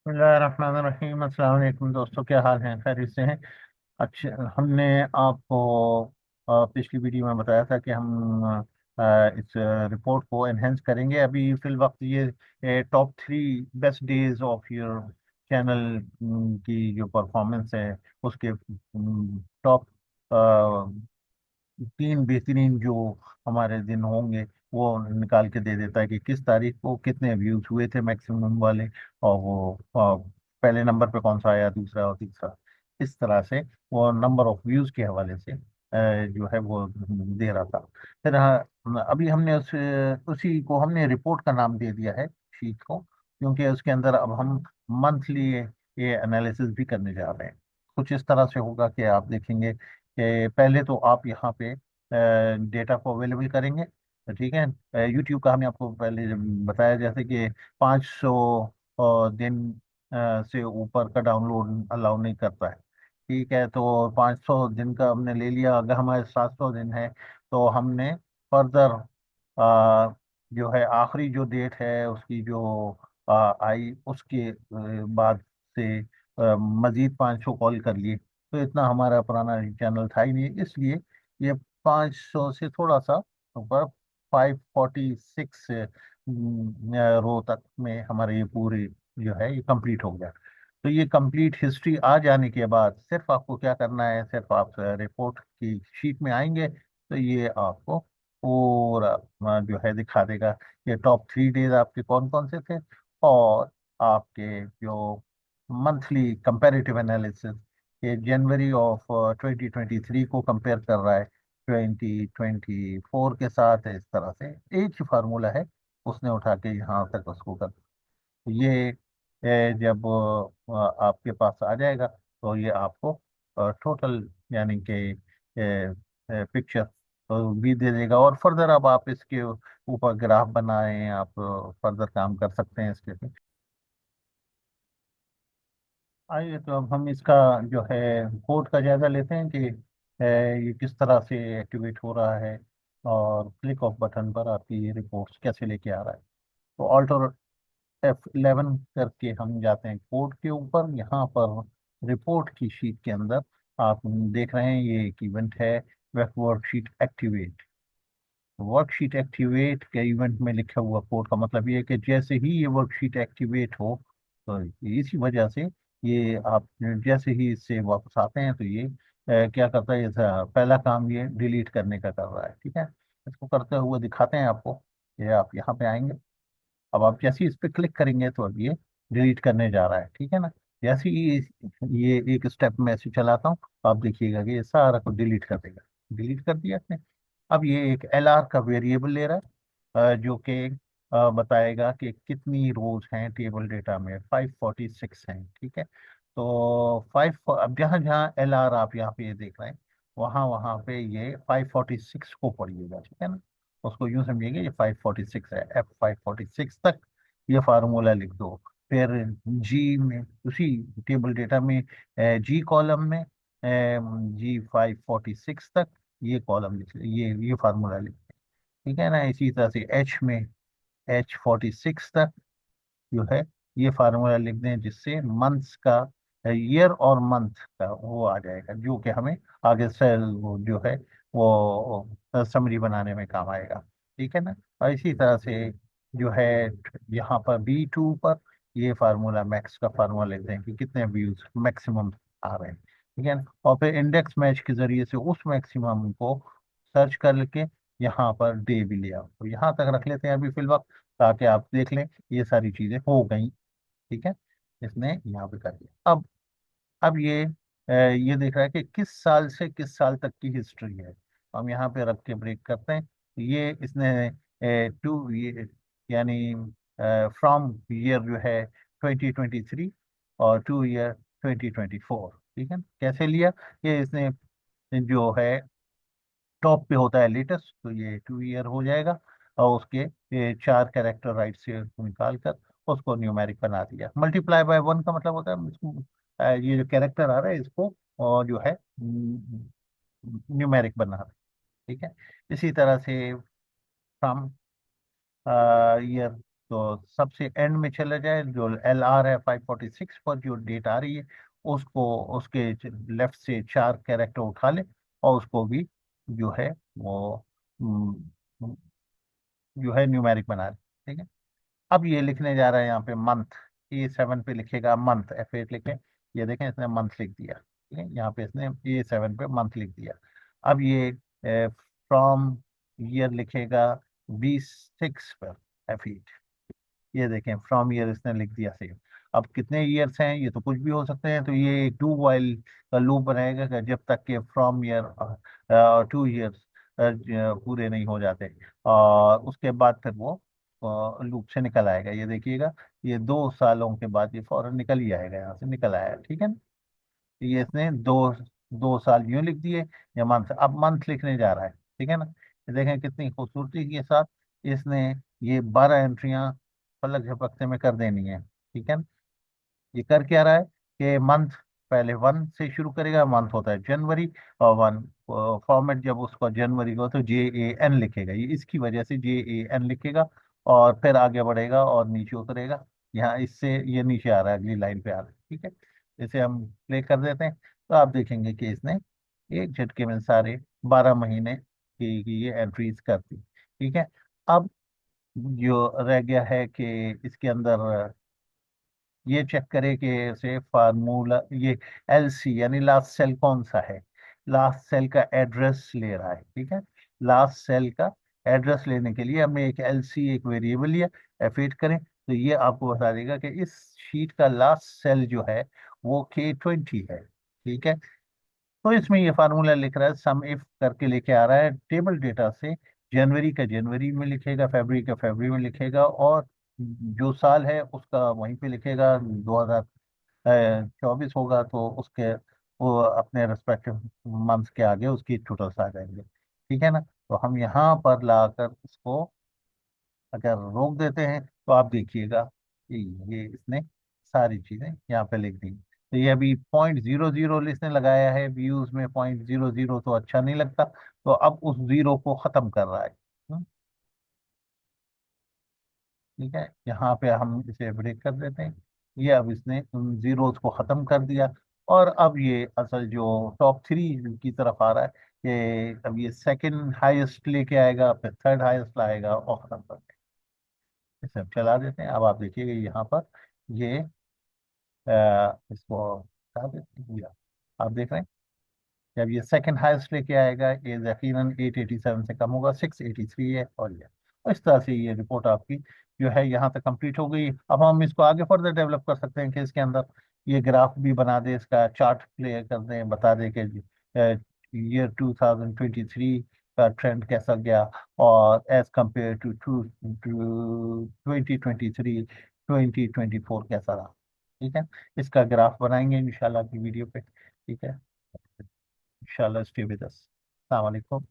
बिस्मिल्लाहिर्रहमानिर्रहीम। अस्सलाम वालेकुम दोस्तों, क्या हाल है? खैरियत से हैं? अच्छा, हमने आपको पिछली वीडियो में बताया था कि हम इस रिपोर्ट को एनहेंस करेंगे। अभी फिल वक्त ये top 3 best days of your channel की जो परफॉर्मेंस है उसके टॉप 3 बेहतरीन जो हमारे दिन होंगे वो निकाल के दे देता है कि किस तारीख को कितने व्यूज हुए थे मैक्सिमम वाले, और वो पहले नंबर पे कौन सा आया, दूसरा और तीसरा। इस तरह से वो नंबर ऑफ व्यूज के हवाले से जो है वो दे रहा था। फिर अभी हमने उसी को हमने रिपोर्ट का नाम दे दिया है, शीट को, क्योंकि उसके अंदर अब हम मंथली ये एनालिसिस भी करने जा रहे हैं। कुछ इस तरह से होगा कि आप देखेंगे कि पहले तो आप यहाँ पे डेटा को अवेलेबल करेंगे, तो ठीक है। यूट्यूब का हमने आपको पहले जब बताया, जैसे कि 500 दिन से ऊपर का डाउनलोड अलाउ नहीं करता है। ठीक है, तो 500 दिन का हमने ले लिया। अगर हमारे 700 दिन है तो हमने फर्दर जो है आखिरी जो डेट है उसकी जो आई उसके बाद से मजीद 500 कॉल कर लिए। तो इतना हमारा पुराना चैनल था ही नहीं, इसलिए ये 500 से थोड़ा सा ऊपर 546 रो तक में हमारे ये पूरी जो है ये कंप्लीट हो गया। तो ये कंप्लीट हिस्ट्री आ जाने के बाद सिर्फ आपको क्या करना है, सिर्फ आप रिपोर्ट की शीट में आएंगे तो ये आपको पूरा जो है दिखा देगा कि टॉप 3 डेज आपके कौन कौन से थे, और आपके जो मंथली कंपैरेटिव एनालिसिस, ये जनवरी ऑफ 2023 को कंपेयर कर रहा है 2024 के साथ। इस तरह से एक ही फार्मूला है, उसने उठा के यहाँ तक उसको कर। ये जब आपके पास आ जाएगा तो ये आपको टोटल यानी कि पिक्चर भी दे देगा, और फर्दर अब आप इसके ऊपर ग्राफ बनाएं, आप फर्दर काम कर सकते हैं इसके पे। आइए तो अब हम इसका जो है कोड का जायजा लेते हैं कि ये किस तरह से एक्टिवेट हो रहा है, और क्लिक ऑफ बटन पर आपकी ये रिपोर्ट्स कैसे लेके आ रहा है। तो ऑल्टर F11 करके हम जाते हैं कोड के ऊपर। यहाँ पर रिपोर्ट की शीट के अंदर आप देख रहे हैं ये एक इवेंट है, web worksheet activate. Worksheet activate के इवेंट में लिखा हुआ कोड का मतलब ये है कि जैसे ही ये वर्कशीट एक्टिवेट हो तो इसी वजह से ये आप जैसे ही इससे वापस आते हैं तो ये क्या करता है, पहला काम ये डिलीट करने का कर रहा है। ठीक है, इसको करते हुए दिखाते हैं आपको। ये आप यहाँ पे आएंगे, अब आप जैसे ही इस पर क्लिक करेंगे तो अब ये डिलीट करने जा रहा है। ठीक है ना, जैसे ही ये एक स्टेप में ऐसे चलाता हूँ तो आप देखिएगा कि ये सारा को डिलीट कर देगा। डिलीट कर दिया इसने। अब ये एक LR का वेरिएबल ले रहा है, जो कि बताएगा कि कितनी रोज हैं टेबल डेटा में। 546 हैं। ठीक है, तो फाइव अब जहाँ जहाँ LR आप यहाँ पे ये देख रहे हैं वहाँ वहाँ पे ये 546 को पढ़िएगा। ठीक है ना, उसको यूं समझिएगा ये 546 है, F546 तक ये फार्मूला लिख दो। फिर जी में उसी टेबल डेटा में जी कॉलम में G546 तक ये कॉलम लिख, ये फार्मूला लिख। ठीक है ना, इसी तरह से H में H46 तक जो है ये फार्मूला लिख दें, जिससे मंथ्स का ईयर और मंथ का वो आ जाएगा, जो कि हमें आगे से वो जो है वो समरी बनाने में काम आएगा। ठीक है ना, और इसी तरह से जो है यहाँ पर B2 पर ये फार्मूला मैक्स का फार्मूला लिखते हैं कि कितने व्यूज मैक्सिमम आ रहे हैं। ठीक है ना, और फिर इंडेक्स मैच के जरिए से उस मैक्सिमम को सर्च करके यहाँ पर डे भी लिया, तो यहाँ तक रख लेते हैं अभी फिल वक्त, ताकि आप देख लें ये सारी चीजें हो गई। ठीक है, इसने यहाँ पे कर दिया। अब ये देख रहा है कि किस साल से किस साल तक की हिस्ट्री है। हम यहाँ पे रख के ब्रेक करते हैं। ये इसने टू ये यानी फ्रॉम ईयर जो है 2023 और टू ईयर 2024। ठीक है, कैसे लिया? ये इसने जो है टॉप पे होता है लेटेस्ट, तो ये 2 ईयर हो जाएगा, और उसके ये 4 कैरेक्टर राइट से निकाल कर उसको न्यूमेरिक बना दिया। मल्टीप्लाई बाय 1 का मतलब होता है इसको ये जो कैरेक्टर आ रहा है इसको और जो है न्यूमेरिक बना रहा है। ठीक है, इसी तरह से फ्रॉम ईयर तो सबसे एंड में चला जाए, जो LR है 546 पर जो डेट आ रही है, उसको उसके लेफ्ट से 4 कैरेक्टर उठा ले, और उसको भी जो है वो हम्म, जो है न्यूमेरिक बना ले। ठीक है। अब ये लिखने जा रहा है यहाँ पे मंथ, A7 पे लिखेगा मंथ, F8 लिखे। ये देखें इसने मंथ लिख दिया। ठीक है, यहाँ पे इसने A7 पे मंथ लिख दिया। अब ये फ्रॉम ईयर लिखेगा B6 पर, F8। ये देखें फ्रॉम ईयर इसने लिख दिया सेव। अब कितने ईयर्स हैं, ये तो कुछ भी हो सकते हैं, तो ये एक डू वाइल का लूप बनाएगा कि जब तक के फ्रॉम ईयर 2 ईयर्स पूरे नहीं हो जाते, और उसके बाद फिर वो लूप से निकल आएगा। ये देखिएगा, ये 2 सालों के बाद ये फौरन निकल ही आएगा, यहाँ से निकल आया। ठीक है ना। ये इसने 2 साल यूं लिख दिए, या मंथ, अब मंथ लिखने जा रहा है। ठीक है ना। ये देखें कितनी खूबसूरती के साथ इसने ये 12 एंट्रियां पलक झपकते में कर देनी है। ठीक है ना। ये कर क्या रहा है कि मंथ पहले 1 से शुरू करेगा, मंथ होता है जनवरी, और 1 फॉर्मेट जब उसका जनवरी का हो तो JAN लिखेगा, ये इसकी वजह से JAN लिखेगा, और फिर आगे बढ़ेगा और नीचे उतरेगा। यहाँ इससे ये नीचे आ रहा है, अगली लाइन पे आ रहा है। ठीक है। इसे हम प्ले कर देते हैं, तो आप देखेंगे कि इसने एक झटके में सारे 12 महीने की ये एंट्रीज कर दी। ठीक है। अब जो रह गया है कि इसके अंदर ये चेक करें कि से फार्मूला, ये LC यानी लास्ट सेल कौन सा है, लास्ट सेल का एड्रेस ले रहा है। ठीक है। लास्ट सेल का एड्रेस लेने के लिए हमें एक LC एक वेरिएबल लिया, F8 करें, तो ये आपको बता देगा कि इस शीट का लास्ट सेल जो है वो K20 है। ठीक है। तो इसमें ये फार्मूला लिख रहा है, सम इफ करके लेके आ रहा है टेबल डेटा से, जनवरी का जनवरी में लिखेगा, फरवरी का फरवरी में लिखेगा, और जो साल है उसका वहीं पे लिखेगा। 2024 होगा तो उसके वो अपने रेस्पेक्टिव मंथ्स के आगे उसकी टोटल्स आ जाएंगे। ठीक है ना। तो हम यहाँ पर लाकर उसको अगर रोक देते हैं, तो आप देखिएगा कि ये इसने सारी चीजें यहाँ पे लिख दी। तो ये अभी 0.00 इसने लगाया है, व्यूज में 0.00 तो अच्छा नहीं लगता, तो अब उस जीरो को खत्म कर रहा है। ठीक है। यहाँ पे हम इसे ब्रेक कर देते हैं। ये अब इसने उन जीरोस को खत्म कर दिया, और अब ये असल जो टॉप 3 की तरफ आ रहा है, कि अब ये सेकंड हाईएस्ट लेके आएगा, फिर थर्ड हाईएस्ट लाएगा, और खत्म कर देगा। इसे हम चला देते हैं। अब आप देखिएगा यहाँ पर ये इसको हटा देते हैं, आप देख रहे हैं जब ये सेकंड हाईएस्ट लेके आएगा, ये यकीनन 887 से कम होगा, 683 है, और ये इस तरह से ये रिपोर्ट आपकी जो है यहाँ तक कंप्लीट हो गई। अब हम इसको आगे फर्दर डेवलप कर सकते हैं कि इसके अंदर ये ग्राफ भी बना दे, इसका चार्ट प्ले कर दें, बता दें कि ईयर 2023 का ट्रेंड कैसा गया, और एज कंपेयर टू 2023 2024 कैसा रहा। ठीक है। इसका ग्राफ बनाएंगे इंशाल्लाह की वीडियो पे। ठीक है। इंशाल्लाह स्टे विद अस। अस्सलाम वालेकुम।